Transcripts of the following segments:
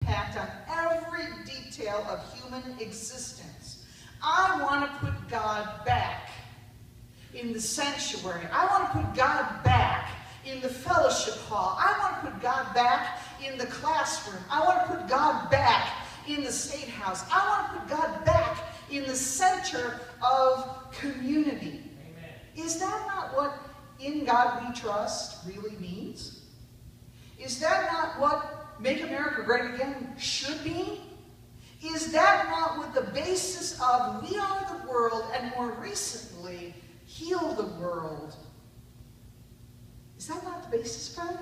impact on every detail of human existence. I want to put God back in the sanctuary. I want to put God back in the fellowship hall. I want to put God back in the classroom. I want to put God back in the state house. I want to put God back in the center of community. Amen. Is that not what "in God we trust" really means? Is that not what "Make America Great Again" should be? Is that not what the basis of "We Are the World" and more recently, "Heal the World"? Is that not the basis for it?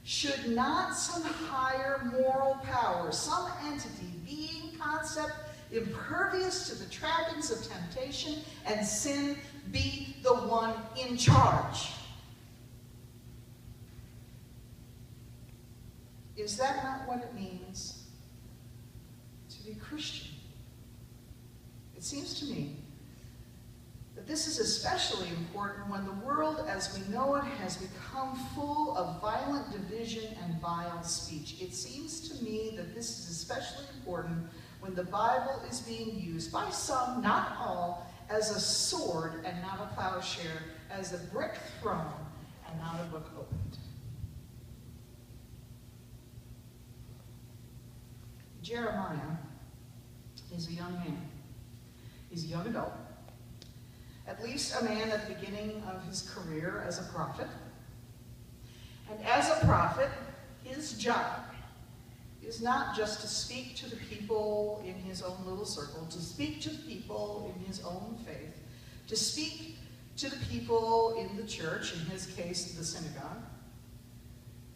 Should not some higher moral power, some entity, being, concept, impervious to the trappings of temptation and sin, be the one in charge? Is that not what it means to be Christian? It seems to me that this is especially important when the world as we know it has become full of violent division and vile speech. It seems to me that this is especially important when the Bible is being used by some, not all, as a sword and not a plowshare, as a brick thrown and not a book opened. Jeremiah is a young man. He's a young adult. At least a man at the beginning of his career as a prophet. And as a prophet, his job is not just to speak to the people in his own little circle, to speak to the people in his own faith, to speak to the people in the church, in his case, the synagogue,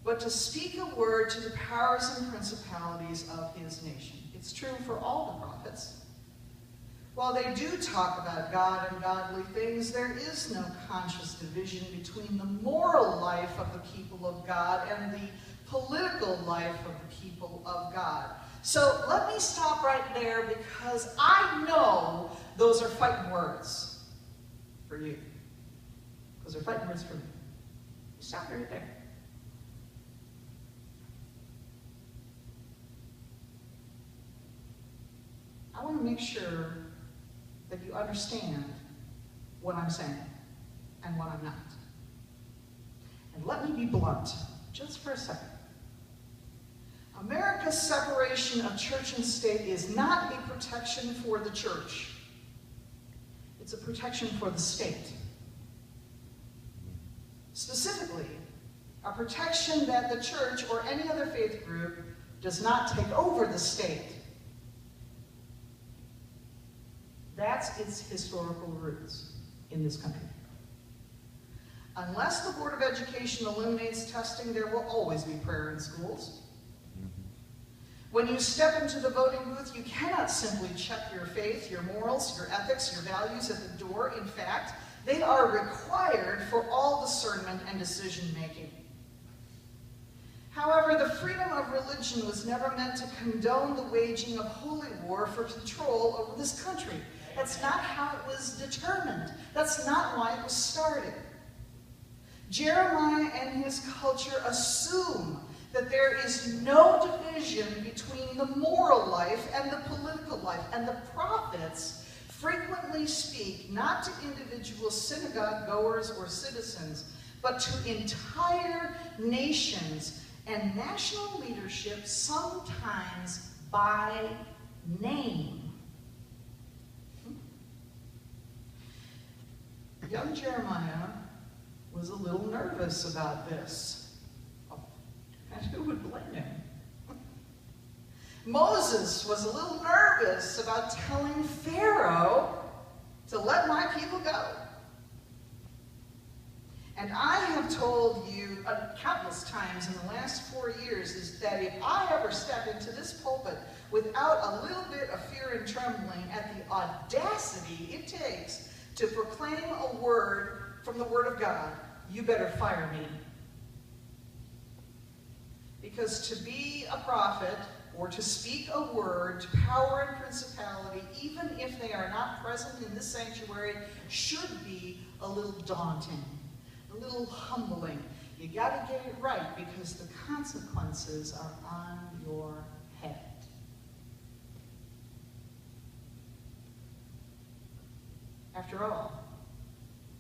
but to speak a word to the powers and principalities of his nation. It's true for all the prophets. While they do talk about God and godly things, there is no conscious division between the moral life of the people of God and the political life of the people of God. So let me stop right there, because I know those are fighting words for you. Those are fighting words for me. Stop right there. I want to make sure that you understand what I'm saying and what I'm not. And let me be blunt, just for a second. America's separation of church and state is not a protection for the church. It's a protection for the state. Specifically, a protection that the church or any other faith group does not take over the state. That's its historical roots in this country. Unless the Board of Education eliminates testing, there will always be prayer in schools. When you step into the voting booth, you cannot simply check your faith, your morals, your ethics, your values at the door. In fact, they are required for all discernment and decision-making. However, the freedom of religion was never meant to condone the waging of holy war for control over this country. That's not how it was determined. That's not why it was started. Jeremiah and his culture assume that there is no division between the moral life and the political life. And the prophets frequently speak not to individual synagogue goers or citizens, but to entire nations and national leadership, sometimes by name. Young Jeremiah was a little nervous about this. And who would blame him? Moses was a little nervous about telling Pharaoh to let my people go. And I have told you countless times in the last 4 years is that if I ever step into this pulpit without a little bit of fear and trembling at the audacity it takes to proclaim a word from the Word of God, you better fire me. Because to be a prophet or to speak a word to power and principality, even if they are not present in this sanctuary, should be a little daunting, a little humbling. You got to get it right because the consequences are on your head. After all,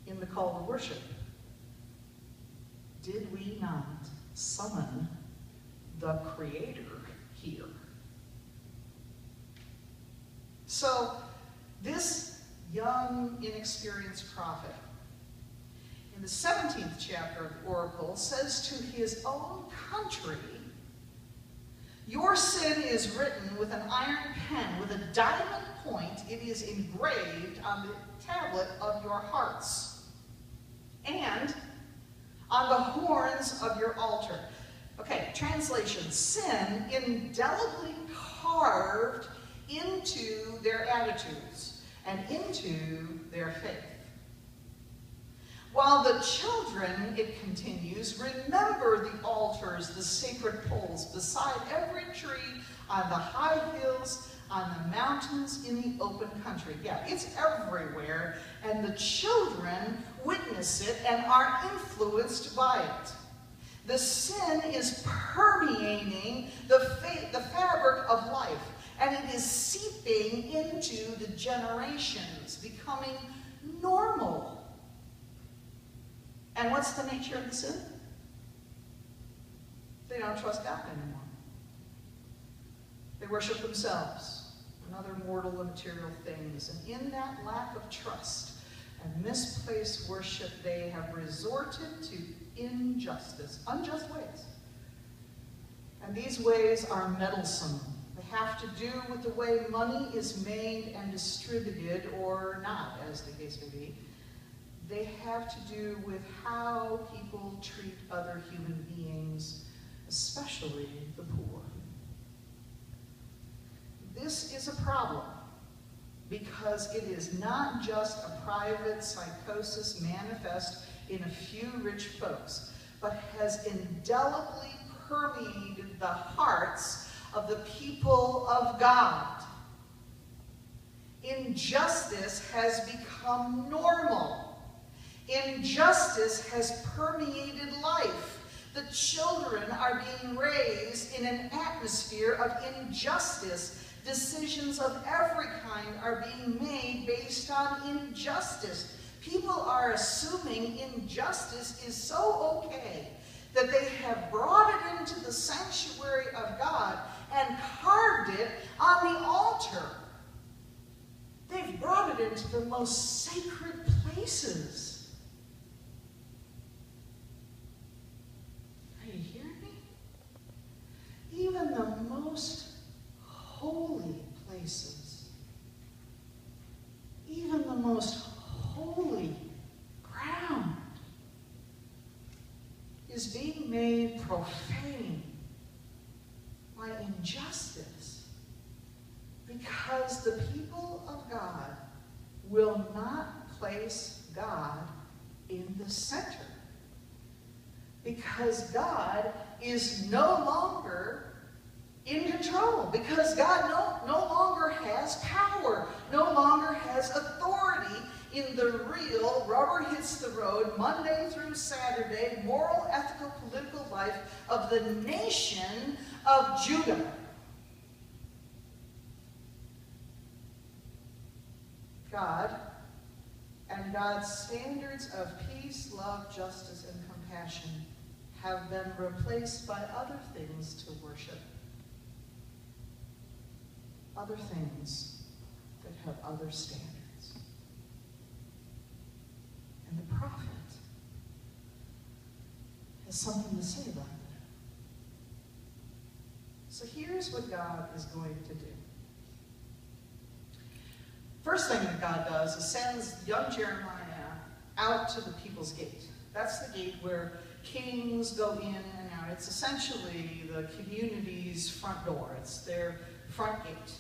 in the call to worship, did we not summon the Creator here? So, this young, inexperienced prophet, in the 17th chapter of the Oracle, says to his own country, "Your sin is written with an iron pen, with a diamond point it is engraved on the tablet of your hearts, and on the horns of your altar." Okay, translation: sin indelibly carved into their attitudes and into their faith. While the children, it continues, remember the altars, the sacred poles, beside every tree, on the high hills, on the mountains, in the open country. Yeah, it's everywhere, and the children witness it and are influenced by it. The sin is permeating the fabric of life, and it is seeping into the generations, becoming normal. And what's the nature of the sin? They don't trust God anymore. They worship themselves and other mortal and material things. And in that lack of trust and misplaced worship, they have resorted to injustice, unjust ways. And these ways are meddlesome. They have to do with the way money is made and distributed, or not, as the case may be. They have to do with how people treat other human beings, especially the poor. This is a problem because it is not just a private psychosis manifest in a few rich folks, but has indelibly permeated the hearts of the people of God. Injustice has become normal. Injustice has permeated life. The children are being raised in an atmosphere of injustice. Decisions of every kind are being made based on injustice. People are assuming injustice is so okay that they have brought it into the sanctuary of God and carved it on the altar. They've brought it into the most sacred places. Are you hearing me? Even the most holy places, even the most holy ground, is being made profane by injustice because the people of God will not place God in the center. Because God is no longer in control. Because God no longer has power, no longer has authority in the real, rubber hits the road, Monday through Saturday, moral, ethical, political life of the nation of Judah. God and God's standards of peace, love, justice, and compassion have been replaced by other things to worship. Other things that have other standards. And the prophet has something to say about that. So here's what God is going to do. First thing that God does is sends young Jeremiah out to the people's gate. That's the gate where kings go in and out. It's essentially the community's front door. It's their front gate.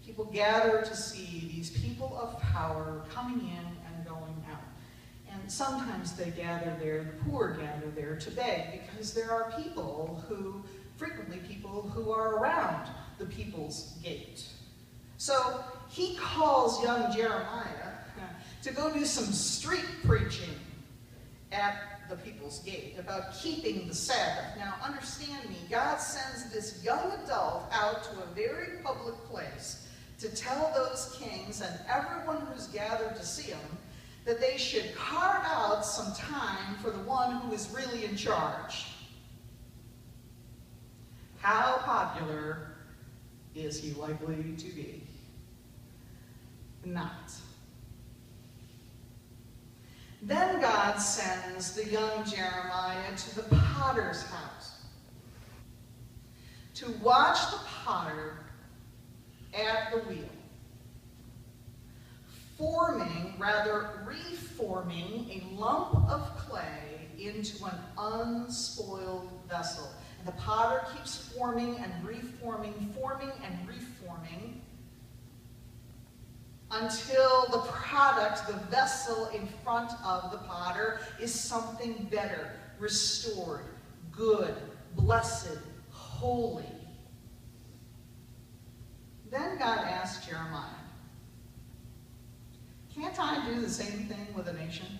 People gather to see these people of power coming in and going out. And sometimes they gather there, the poor gather there to beg, because there are frequently people who are around the people's gate. So he calls young Jeremiah to go do some street preaching at the people's gate, about keeping the Sabbath. Now understand me, God sends this young adult out to a very public place to tell those kings and everyone who's gathered to see him that they should carve out some time for the one who is really in charge. How popular is he likely to be? Not. Then God sends the young Jeremiah to the potter's house to watch the potter at the wheel, reforming a lump of clay into an unspoiled vessel. And the potter keeps forming and reforming, until the product, the vessel in front of the potter, is something better, restored, good, blessed, holy. Then God asked Jeremiah, can't I do the same thing with a nation?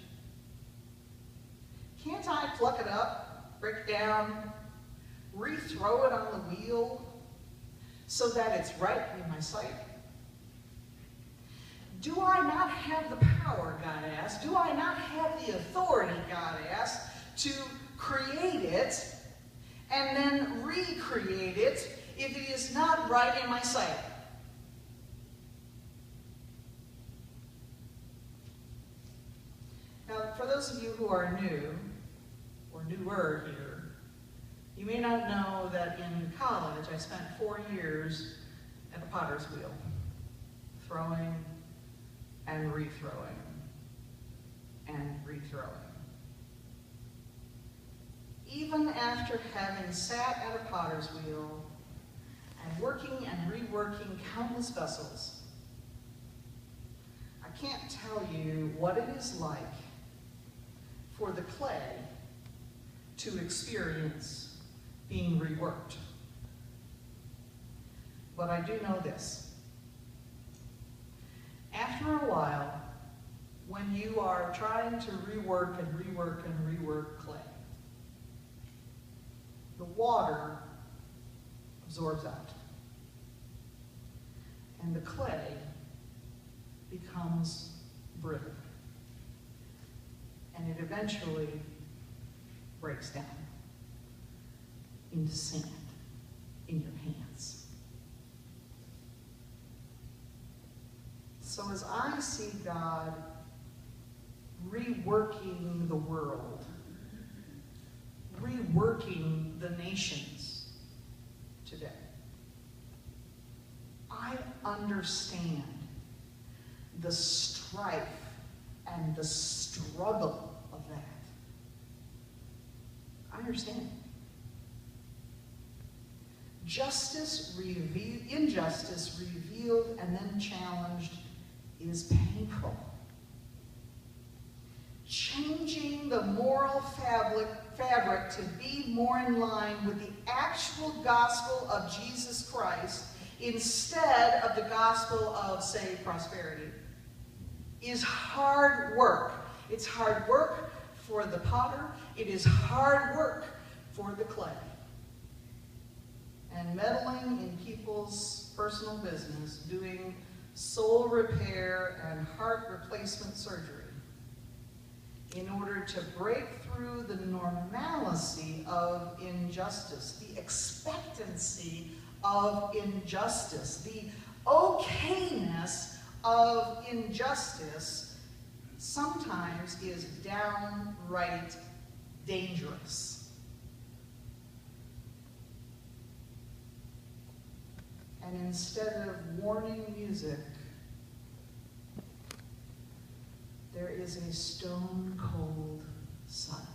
Can't I pluck it up, break it down, rethrow it on the wheel so that it's right in my sight? Do I not have the power, God asked? Do I not have the authority, God asked, to create it and then recreate it if it is not right in my sight? Now, for those of you who are new, or newer here, you may not know that in college I spent 4 years at the potter's wheel, throwing and rethrowing and rethrowing. Even after having sat at a potter's wheel and working and reworking countless vessels, I can't tell you what it is like for the clay to experience being reworked. But I do know this. After a while, when you are trying to rework and rework clay, the water absorbs out, and the clay becomes brittle, and it eventually breaks down into sand in your hands. So as I see God reworking the world, reworking the nations today, I understand the strife and the struggle of that. I understand. Injustice revealed and then challenged is painful. Changing the moral fabric to be more in line with the actual gospel of Jesus Christ instead of the gospel of, say, prosperity is hard work. It's hard work for the potter. It is hard work for the clay. And meddling in people's personal business, doing soul repair and heart replacement surgery in order to break through the normalcy of injustice, the expectancy of injustice, the okayness of injustice, sometimes is downright dangerous. And instead of warning music, there is a stone-cold silence.